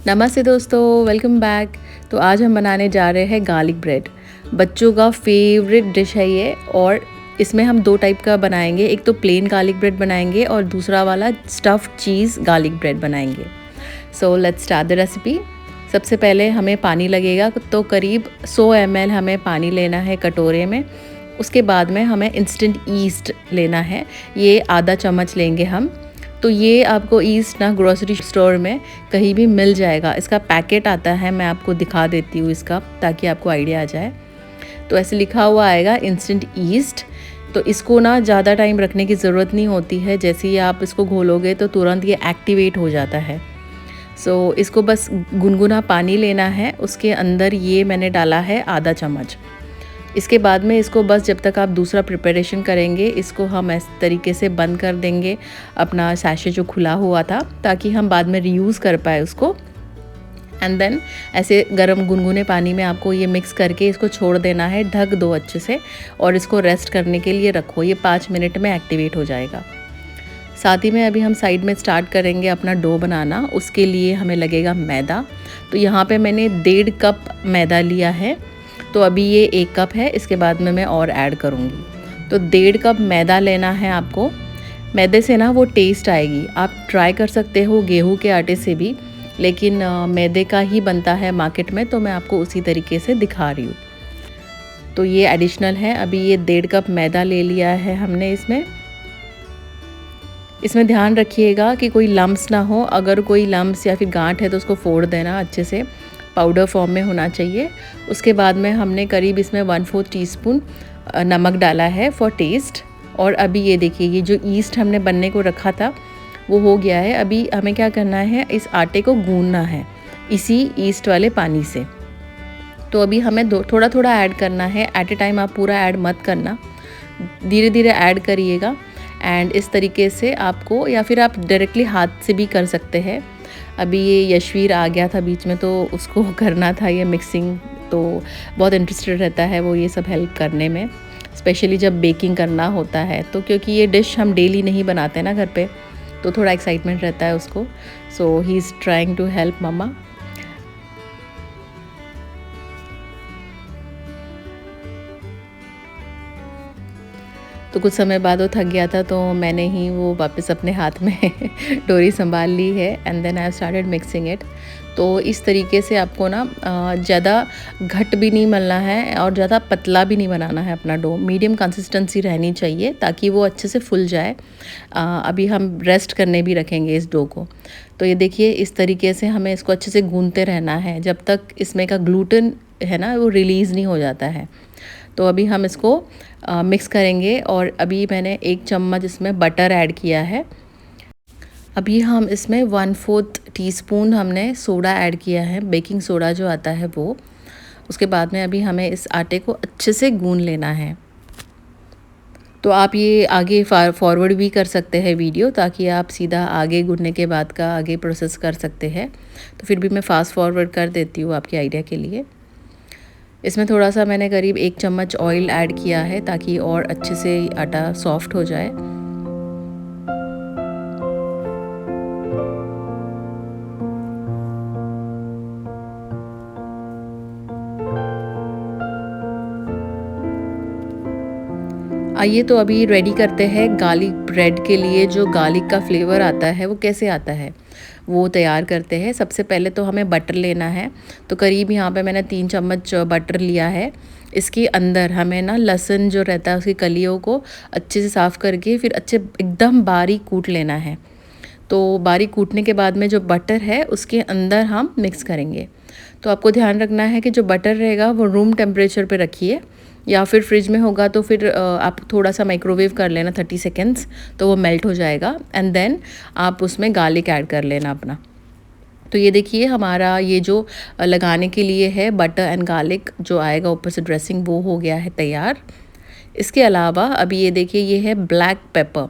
नमस्ते दोस्तों, welcome back. तो आज हम बनाने जा रहे हैं गार्लिक ब्रेड। बच्चों का फेवरेट डिश है ये। और इसमें हम दो टाइप का बनाएंगे, एक तो प्लेन गार्लिक ब्रेड बनाएंगे और दूसरा वाला स्टफ्ड चीज़ गार्लिक ब्रेड बनाएंगे। So let's start the recipe. सबसे पहले हमें पानी लगेगा, तो करीब 100 ml हमें पानी लेना है कटोरे में। उसके बाद में हमें इंस्टेंट ईस्ट लेना है, ये आधा चम्मच लेंगे हम। तो ये आपको ईस्ट ना ग्रोसरी स्टोर में कहीं भी मिल जाएगा। इसका पैकेट आता है, मैं आपको दिखा देती हूँ इसका, ताकि आपको आइडिया आ जाए। तो ऐसे लिखा हुआ आएगा इंस्टेंट ईस्ट। तो इसको ना ज़्यादा टाइम रखने की ज़रूरत नहीं होती है, जैसे ही आप इसको घोलोगे तो तुरंत ये एक्टिवेट हो जाता है। सो इसको बस गुनगुना पानी लेना है, उसके अंदर ये मैंने डाला है आधा चम्मच। इसके बाद में इसको बस जब तक आप दूसरा प्रिपरेशन करेंगे, इसको हम इस तरीके से बंद कर देंगे अपना सैशे जो खुला हुआ था, ताकि हम बाद में रीयूज़ कर पाए उसको। एंड देन ऐसे गरम गुनगुने पानी में आपको ये मिक्स करके इसको छोड़ देना है, ढक दो अच्छे से और इसको रेस्ट करने के लिए रखो। ये 5 मिनट में एक्टिवेट हो जाएगा। साथ ही में अभी हम साइड में स्टार्ट करेंगे अपना डो बनाना। उसके लिए हमें लगेगा मैदा। तो यहाँ पे मैंने 1.5 कप मैदा लिया है। तो अभी ये 1 कप है, इसके बाद में मैं और ऐड करूँगी। तो 1.5 कप मैदा लेना है आपको। मैदे से ना वो टेस्ट आएगी। आप ट्राई कर सकते हो गेहूं के आटे से भी, लेकिन मैदे का ही बनता है मार्केट में, तो मैं आपको उसी तरीके से दिखा रही हूँ। तो ये एडिशनल है। अभी ये 1.5 कप मैदा ले लिया है हमने। इसमें ध्यान रखिएगा कि कोई लम्स ना हो। अगर कोई लम्स या फिर गांठ है तो उसको फोड़ देना अच्छे से। पाउडर फॉर्म में होना चाहिए। उसके बाद में हमने करीब इसमें 1/4 टीस्पून नमक डाला है फॉर टेस्ट। और अभी ये देखिए, ये जो ईस्ट हमने बनने को रखा था वो हो गया है। अभी हमें क्या करना है, इस आटे को गूंदना है इसी ईस्ट वाले पानी से। तो अभी हमें थोड़ा थोड़ा ऐड करना है, एट ए टाइम आप पूरा ऐड मत करना, धीरे धीरे ऐड करिएगा। एंड इस तरीके से आपको, या फिर आप डायरेक्टली हाथ से भी कर सकते हैं। अभी ये यशवीर आ गया था बीच में, तो उसको करना था ये मिक्सिंग। तो बहुत इंटरेस्टेड रहता है वो ये सब हेल्प करने में, स्पेशली जब बेकिंग करना होता है। तो क्योंकि ये डिश हम डेली नहीं बनाते ना घर पे, तो थोड़ा एक्साइटमेंट रहता है उसको। So he is trying to help मम्मा। तो कुछ समय बाद वो थक गया था, तो मैंने ही वो वापस अपने हाथ में डोरी संभाल ली है। And then I started mixing it. तो इस तरीके से आपको ना ज़्यादा घट भी नहीं मलना है और ज़्यादा पतला भी नहीं बनाना है अपना डो। मीडियम कंसिस्टेंसी रहनी चाहिए, ताकि वो अच्छे से फूल जाए। अभी हम रेस्ट करने भी रखेंगे इस डो को। तो ये देखिए, इस तरीके से हमें इसको अच्छे से गूंथते रहना है जब तक इसमें का ग्लूटेन है ना वो रिलीज़ नहीं हो जाता है। तो अभी हम इसको मिक्स करेंगे। और अभी मैंने 1 चम्मच इसमें बटर ऐड किया है। अभी हम इसमें 1/4 टीस्पून हमने सोडा ऐड किया है, बेकिंग सोडा जो आता है वो। उसके बाद में अभी हमें इस आटे को अच्छे से गूंद लेना है। तो आप ये आगे फॉरवर्ड भी कर सकते हैं वीडियो, ताकि आप सीधा आगे गूंदने के बाद का आगे प्रोसेस कर सकते हैं। तो फिर भी मैं फास्ट फॉरवर्ड कर देती हूँ आपके आइडिया के लिए। इसमें थोड़ा सा मैंने करीब 1 चम्मच ऑयल ऐड किया है, ताकि और अच्छे से आटा सॉफ्ट हो जाए। आइए तो अभी रेडी करते हैं गार्लिक ब्रेड के लिए। जो गार्लिक का फ्लेवर आता है वो कैसे आता है वो तैयार करते हैं। सबसे पहले तो हमें बटर लेना है। तो करीब यहाँ पे मैंने 3 चम्मच बटर लिया है। इसके अंदर हमें ना लहसुन जो रहता है उसकी कलियों को अच्छे से साफ़ करके फिर अच्छे एकदम बारीक कूट लेना है। तो बारीक कूटने के बाद में जो बटर है उसके अंदर हम मिक्स करेंगे। तो आपको ध्यान रखना है कि जो बटर रहेगा वो रूम टेम्परेचर पे रखिए, या फिर फ्रिज में होगा तो फिर आप थोड़ा सा माइक्रोवेव कर लेना 30 सेकेंड्स, तो वो मेल्ट हो जाएगा। एंड देन आप उसमें गार्लिक ऐड कर लेना अपना। तो ये देखिए, हमारा ये जो लगाने के लिए है बटर एंड गार्लिक जो आएगा ऊपर से ड्रेसिंग, वो हो गया है तैयार। इसके अलावा अभी ये देखिए, ये है ब्लैक पेपर।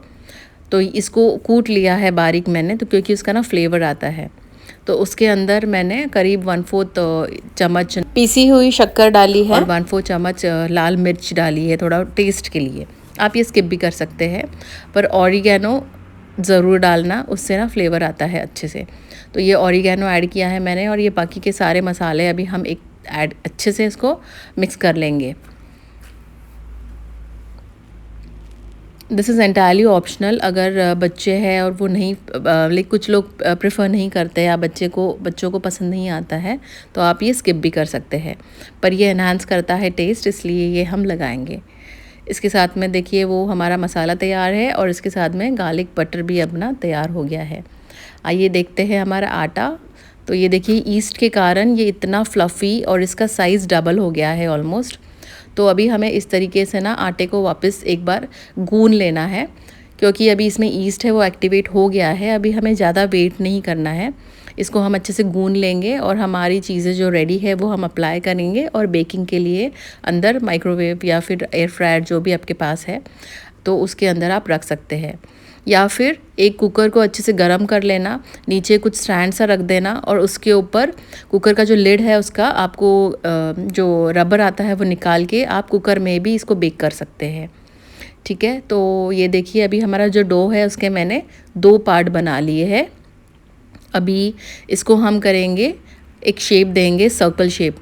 तो इसको कूट लिया है बारीक मैंने, तो क्योंकि उसका ना फ्लेवर आता है। तो उसके अंदर मैंने करीब 1/4 चम्मच पीसी हुई शक्कर डाली है और 1/4 चम्मच लाल मिर्च डाली है, थोड़ा टेस्ट के लिए। आप ये स्किप भी कर सकते हैं। पर ऑरिगेनो ज़रूर डालना, उससे ना फ्लेवर आता है अच्छे से। तो ये ऑरिगेनो ऐड किया है मैंने और ये बाकी के सारे मसाले अभी हम एक ऐड अच्छे से इसको मिक्स कर लेंगे। This is entirely optional. अगर बच्चे हैं और वो नहीं लाइक कुछ लोग प्रेफर नहीं करते या बच्चों को पसंद नहीं आता है तो आप ये स्किप भी कर सकते हैं, पर ये एनहांस करता है टेस्ट, इसलिए ये हम लगाएंगे। इसके साथ में देखिए वो हमारा मसाला तैयार है और इसके साथ में गार्लिक बटर भी अपना तैयार हो गया है। आइए देखते हैं हमारा आटा। तो ये देखिए ईस्ट के कारण ये इतना फ्लफ़ी और इसका साइज़ डबल हो गया है ऑलमोस्ट। तो अभी हमें इस तरीके से ना आटे को वापस एक बार गूँध लेना है, क्योंकि अभी इसमें ईस्ट है वो एक्टिवेट हो गया है। अभी हमें ज़्यादा वेट नहीं करना है, इसको हम अच्छे से गूँध लेंगे और हमारी चीज़ें जो रेडी है वो हम अप्लाई करेंगे और बेकिंग के लिए अंदर माइक्रोवेव या फिर एयर फ्रायर जो भी आपके पास है तो उसके अंदर आप रख सकते हैं, या फिर एक कुकर को अच्छे से गर्म कर लेना, नीचे कुछ स्टैंड सा रख देना और उसके ऊपर कुकर का जो लिड है उसका आपको जो रबर आता है वो निकाल के आप कुकर में भी इसको बेक कर सकते हैं। ठीक है, तो ये देखिए अभी हमारा जो डो है उसके मैंने 2 पार्ट बना लिए हैं। अभी इसको हम करेंगे, एक शेप देंगे, सर्कल शेप।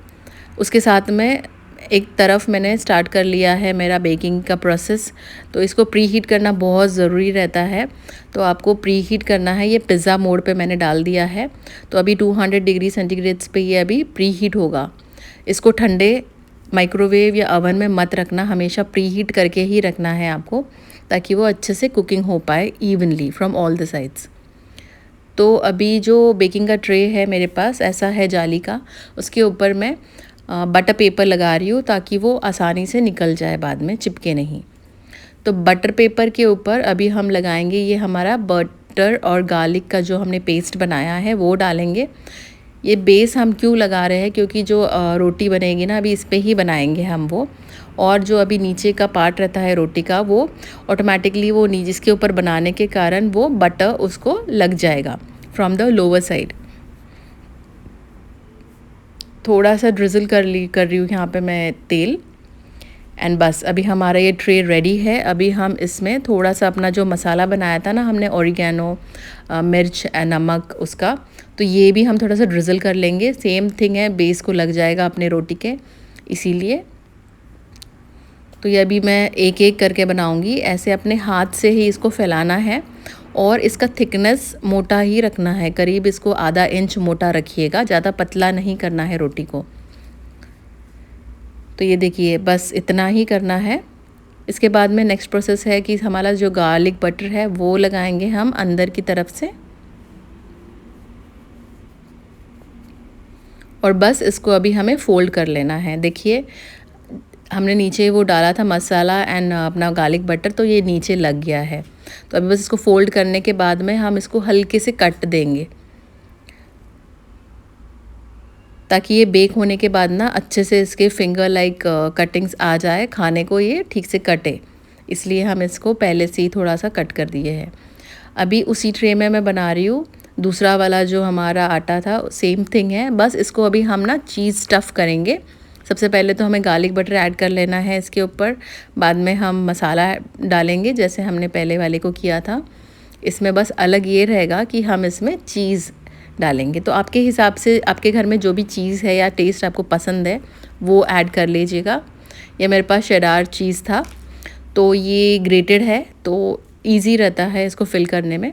उसके साथ में एक तरफ मैंने स्टार्ट कर लिया है मेरा बेकिंग का प्रोसेस। तो इसको प्री हीट करना बहुत ज़रूरी रहता है, तो आपको प्री हीट करना है। ये पिज़्ज़ा मोड पे मैंने डाल दिया है, तो अभी 200 डिग्री सेंटीग्रेड्स पे ये अभी प्री हीट होगा। इसको ठंडे माइक्रोवेव या ओवन में मत रखना, हमेशा प्री हीट करके ही रखना है आपको, ताकि वो अच्छे से कुकिंग हो पाए evenly from all the sides. तो अभी जो बेकिंग का ट्रे है मेरे पास ऐसा है जाली का, उसके ऊपर मैं बटर पेपर लगा रही हूँ ताकि वो आसानी से निकल जाए, बाद में चिपके नहीं। तो बटर पेपर के ऊपर अभी हम लगाएंगे ये हमारा बटर और गार्लिक का जो हमने पेस्ट बनाया है वो डालेंगे। ये बेस हम क्यों लगा रहे हैं, क्योंकि जो रोटी बनेगी ना अभी इस पे ही बनाएंगे हम वो, और जो अभी नीचे का पार्ट रहता है रोटी का वो ऑटोमेटिकली वो नीचे इसके ऊपर बनाने के कारण वो बटर उसको लग जाएगा फ्रॉम द लोअर साइड। थोड़ा सा ड्रिज़ल कर रही हूँ यहाँ पे मैं तेल, एंड बस अभी हमारा ये ट्रे रेडी है। अभी हम इसमें थोड़ा सा अपना जो मसाला बनाया था ना हमने, ऑरिगेनो, मिर्च, नमक उसका, तो ये भी हम थोड़ा सा ड्रिज़ल कर लेंगे। सेम थिंग है, बेस को लग जाएगा अपने रोटी के, इसीलिए। तो ये अभी मैं एक एक करके बनाऊंगी, ऐसे अपने हाथ से ही इसको फैलाना है और इसका थिकनेस मोटा ही रखना है, करीब इसको आधा इंच मोटा रखिएगा, ज़्यादा पतला नहीं करना है रोटी को। तो ये देखिए बस इतना ही करना है। इसके बाद में नेक्स्ट प्रोसेस है कि हमारा जो गार्लिक बटर है वो लगाएंगे हम अंदर की तरफ से, और बस इसको अभी हमें फोल्ड कर लेना है। देखिए हमने नीचे वो डाला था मसाला एंड अपना गार्लिक बटर, तो ये नीचे लग गया है। तो अभी बस इसको फोल्ड करने के बाद में हम इसको हल्के से कट देंगे, ताकि ये बेक होने के बाद ना अच्छे से इसके फिंगर लाइक कटिंग्स आ जाए, खाने को ये ठीक से कटे, इसलिए हम इसको पहले से ही थोड़ा सा कट कर दिए हैं। अभी उसी ट्रे में मैं बना रही हूँ दूसरा वाला जो हमारा आटा था, सेम थिंग है, बस इसको अभी हम ना चीज़ स्टफ़ करेंगे। सबसे पहले तो हमें गार्लिक बटर ऐड कर लेना है इसके ऊपर, बाद में हम मसाला डालेंगे जैसे हमने पहले वाले को किया था। इसमें बस अलग ये रहेगा कि हम इसमें चीज़ डालेंगे, तो आपके हिसाब से आपके घर में जो भी चीज़ है या टेस्ट आपको पसंद है वो ऐड कर लीजिएगा। ये मेरे पास शेडार चीज़ था, तो ये ग्रेटेड है तो इजी रहता है इसको फिल करने में।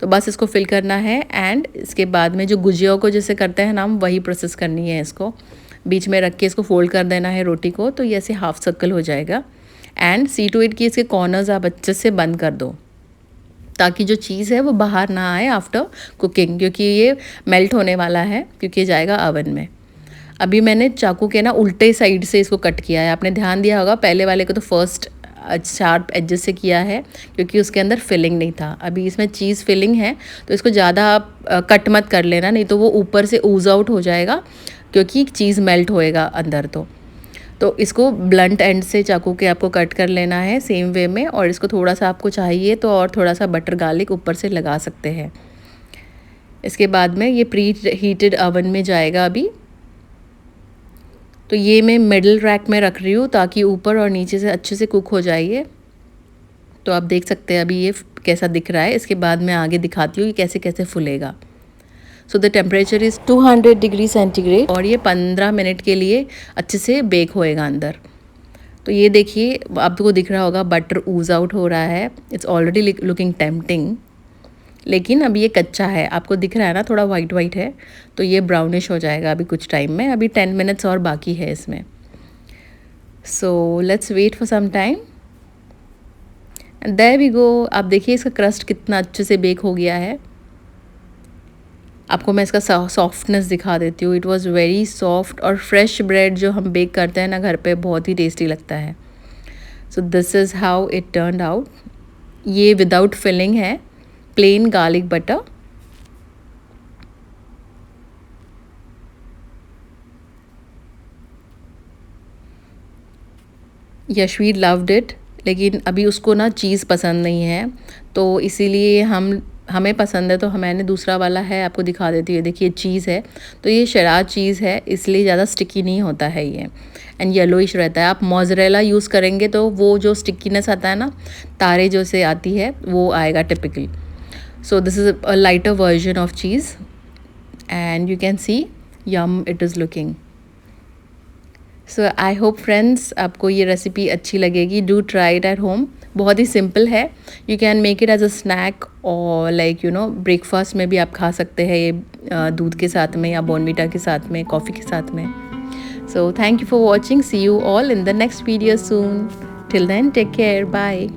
तो बस इसको फिल करना है एंड इसके बाद में जो गुजिया को जैसे करते हैं ना हम, वही प्रोसेस करनी है। इसको बीच में रख के इसको फोल्ड कर देना है रोटी को, तो ये ऐसे हाफ सर्कल हो जाएगा। एंड सी टू इट की इसके कॉर्नर्स आप अच्छे से बंद कर दो, ताकि जो चीज़ है वो बाहर ना आए आफ्टर कुकिंग, क्योंकि ये मेल्ट होने वाला है, क्योंकि ये जाएगा ओवन में। अभी मैंने चाकू के ना उल्टे साइड से इसको कट किया है, आपने ध्यान दिया होगा, पहले वाले को तो फर्स्ट शार्प एजेस से किया है क्योंकि उसके अंदर फिलिंग नहीं था। अभी इसमें चीज़ फिलिंग है, तो इसको ज़्यादा आप कट मत कर लेना, नहीं तो वो ऊपर से ऊज आउट हो जाएगा, क्योंकि चीज़ मेल्ट होएगा अंदर। तो इसको ब्लंट एंड से चाकू के आपको कट कर लेना है सेम वे में, और इसको थोड़ा सा आपको चाहिए तो और थोड़ा सा बटर गार्लिक ऊपर से लगा सकते हैं। इसके बाद में ये प्री हीटेड ओवन में जाएगा अभी। तो ये मैं मिडल रैक में रख रही हूँ ताकि ऊपर और नीचे से अच्छे से कुक हो जाइए। तो आप देख सकते हैं अभी ये कैसा दिख रहा है। इसके बाद मैं आगे दिखाती हूँ ये कैसे कैसे फूलेगा। So the temperature is 200 degree centigrade और ये 15 मिनट के लिए अच्छे से बेक होएगा अंदर। तो ये देखिए आपको दिख रहा होगा बटर ऊज आउट हो रहा है। इट्स ऑलरेडी लुकिंग टेम्पटिंग, लेकिन अभी ये कच्चा है। आपको दिख रहा है ना, थोड़ा वाइट वाइट है, तो ये ब्राउनिश हो जाएगा अभी कुछ टाइम में। अभी 10 मिनट्स और बाकी है इसमें। So let's wait for some time and there we go. आप देखिए इसका क्रस्ट कितना अच्छे से बेक हो गया है। आपको मैं इसका सॉफ्टनेस दिखा देती हूँ। इट वाज वेरी सॉफ्ट और फ्रेश ब्रेड जो हम बेक करते हैं ना घर पे, बहुत ही टेस्टी लगता है। So this is how it turned out. ये विदाउट फिलिंग है, plain garlic butter. Yashvi loved it, लेकिन अभी उसको ना चीज़ पसंद नहीं है, तो इसीलिए हमें पसंद है, तो मैंने दूसरा वाला है आपको दिखा देती हूँ। देखिए चीज़ है, तो ये शराज चीज़ है, इसलिए ज़्यादा स्टिकी नहीं होता है ये, एंड येलोइश रहता है। आप मोज़रेला यूज़ करेंगे तो वो जो स्टिकीनेस आता है ना, तारे जो से आती है, वो आएगा typical. So this is a lighter version of cheese and you can see yum it is looking. So I hope friends आपको ये रेसिपी अच्छी लगेगी। Do try it at home. बहुत ही सिंपल है। You can make it as a snack और like breakfast में भी आप खा सकते हैं ये दूध के साथ में या बॉर्नवीटा के साथ में, कॉफ़ी के साथ में। So thank you for watching. See you all in the next video soon. Till then take care, bye.